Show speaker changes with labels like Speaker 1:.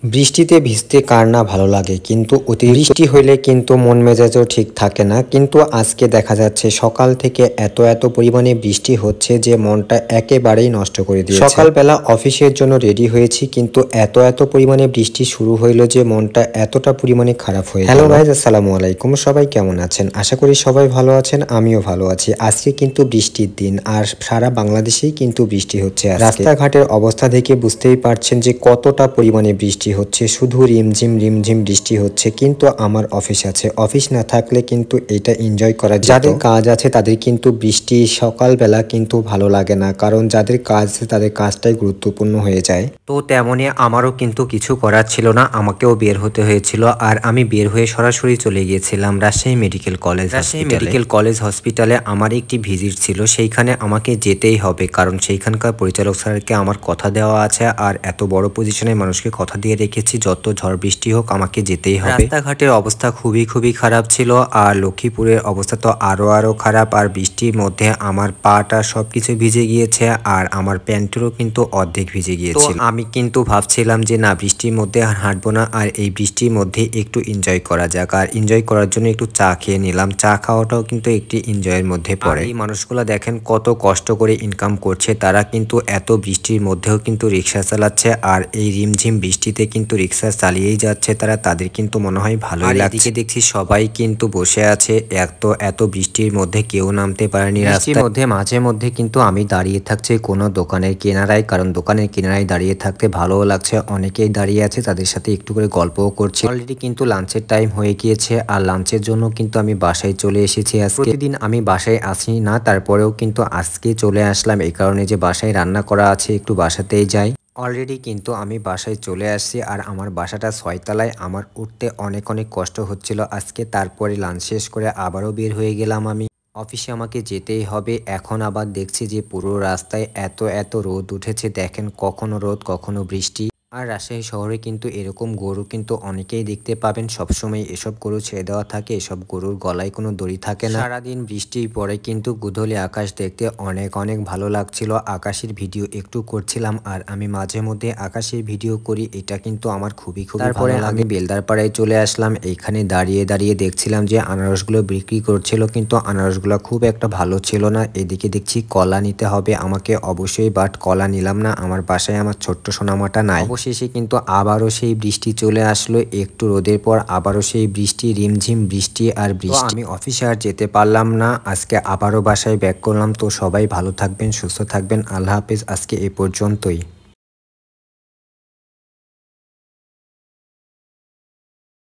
Speaker 1: বৃষ্টিতে ভিজতে কার না ভালো লাগে, কিন্তু বৃষ্টি হইলে কিন্তু মন মেজাজও ঠিক থাকে না। কিন্তু আজকে দেখা যাচ্ছে সকাল থেকে এত পরিমাণে বৃষ্টি হচ্ছে যে মনটা একেবারেই নষ্ট করে দিয়েছে। সকালবেলা অফিসের জন্য রেডি হয়েছি, কিন্তু এত পরিমাণে বৃষ্টি শুরু হইলো যে মনটা এতটা পরিমাণে খারাপ হয়ে গেল। হ্যালো গাইস, আসসালামু আলাইকুম। সবাই কেমন আছেন? আশা করি সবাই ভালো আছেন, আমিও ভালো আছি। আজকে কিন্তু বৃষ্টির দিন, আর সারা বাংলাদেশেই কিন্তু বৃষ্টি হচ্ছে। রাস্তাঘাটের অবস্থা দেখে বুঝতেই পারছেন যে কতটা পরিমাণে বৃষ্টি হচ্ছে। শুধু রিমঝিম বৃষ্টি হচ্ছে। কিন্তু আমার অফিস আছে, অফিস না থাকলে কিন্তু এটা এনজয় করা যেত। যাদের কাজ আছে তাদের কিন্তু বৃষ্টি সকালবেলা কিন্তু ভালো লাগে না, কারণ যাদের কাজ আছে তাদের কাজটাই গুরুত্বপূর্ণ হয়ে যায়। তো তেমনই আমারও কিন্তু কিছু করার ছিল না, আমাকেও বের হতে হয়েছিল। আর আমি বের হয়ে সরাসরি চলে গিয়েছিলাম Rajshahi medical college. Rajshahi medical college হসপিটালে আমার একটি ভিজিট ছিল, সেইখানে আমাকে যেতেই হবে, কারণ সেইখানকার পরিচালক স্যারকে আমার কথা দেওয়া আছে। আর এত বড় পজিশনের মানুষকে কথা দিয়ে রেখেছি, যত ঝড় বৃষ্টি হোক আমাকে যেতেই হবে। রাস্তাঘাটের অবস্থা খুবই খারাপ ছিল, আর লক্ষ্মীপুরের অবস্থা তো আরো খারাপ। আর বৃষ্টির মধ্যে আমার পাটা সবকিছু ভিজে গিয়েছে, আর আমার প্যান্টেরও কিন্তু অর্ধেক ভিজে গিয়েছিল। আমি কিন্তু ভাবছিলাম যে না, বৃষ্টির মধ্যে আর হাঁটবো না, আর এই বৃষ্টির মধ্যে একটু এনজয় করা যাক। আর এনজয় করার জন্য একটু চা খেয়ে নিলাম। চা খাওয়াটাও কিন্তু একটি এনজয়ের মধ্যে পড়ে। এই মানুষগুলো দেখেন কত কষ্ট করে ইনকাম করছে, তারা কিন্তু এত বৃষ্টির মধ্যেও কিন্তু রিক্সা চালাচ্ছে। আর এই রিমঝিম বৃষ্টিতে কিন্তু রিক্সা চালিয়েই যাচ্ছে তারা, তাদের কিন্তু মনে হয় ভালোই লাগছে। এদিকে দেখছি সবাই কিন্তু বসে আছে, এত বৃষ্টির মধ্যে কেউ নামতে পারেনি রাস্তার মধ্যে। মাঝে মধ্যে কিন্তু আমি দাঁড়িয়ে থাকছি কোনো দোকানের কিনারায়, কারণ দোকানের কিনারায় দাঁড়িয়ে থাকতে ভালোও লাগছে। অনেকেই দাঁড়িয়ে আছে, তাদের সাথে একটু করে গল্পও করছি। অলরেডি কিন্তু লাঞ্চের টাইম হয়ে গিয়েছে, আর লাঞ্চের জন্য কিন্তু আমি বাসায় চলে এসেছি। প্রতিদিন আমি বাসায় আসি না, তারপরেও কিন্তু আজকে চলে আসলাম এই কারণে যে বাসায় রান্না করা আছে, একটু বাসাতেই যাই। অলরেডি কিন্তু আমি বাসায় চলে আসছি, আর আমার বাসাটা 6 তলায়। আমার উঠতে অনেক কষ্ট হচ্ছিল আজকে। তারপরে লাঞ্চ শেষ করে আবারও বের হয়ে গেলাম আমি। অফিসে আমাকে যেতেই হবে। এখন আবার দেখছি যে পুরো রাস্তায় এত রোদ উঠেছে, দেখেন কখনো রোদ কখনো বৃষ্টি। আর রাজশাহী শহরে কিন্তু এরকম গরু কিন্তু অনেকেই দেখতে পাবেন, সবসময় এসব গরু ছেড়ে দেওয়া থাকে, এসব গরুর গলায় কোনো দড়ি থাকে না। সারাদিন বৃষ্টি পরে কিন্তু গুধলি আকাশ দেখতে অনেক ভালো লাগছিল। আকাশের ভিডিও একটু করছিলাম, আর আমি মাঝে মধ্যে আকাশের ভিডিও করি, এটা কিন্তু আমার খুবই তারপরে আমি বেলদারপাড়ায় চলে আসলাম। এইখানে দাঁড়িয়ে দেখছিলাম যে আনারসগুলো বিক্রি করছিল, কিন্তু আনারসগুলো খুব একটা ভালো ছিল না। এদিকে দেখছি কলা নিতে হবে আমাকে অবশ্যই, বাট কলা নিলাম না, আমার বাসায় আমার ছোট্ট সোনামাটা নাই। শেষে কিন্তু আবারও সেই বৃষ্টি চলে আসলো। একটু রোদের পর আবারও সেই বৃষ্টি, রিমঝিম বৃষ্টি আর বৃষ্টি। আমি অফিসে আর যেতে পারলাম না, আজকে আবারও বাসায় ব্যাক করলাম। তো সবাই ভালো থাকবেন, সুস্থ থাকবেন, আল্লাহ হাফেজ। আজকে এ পর্যন্তই।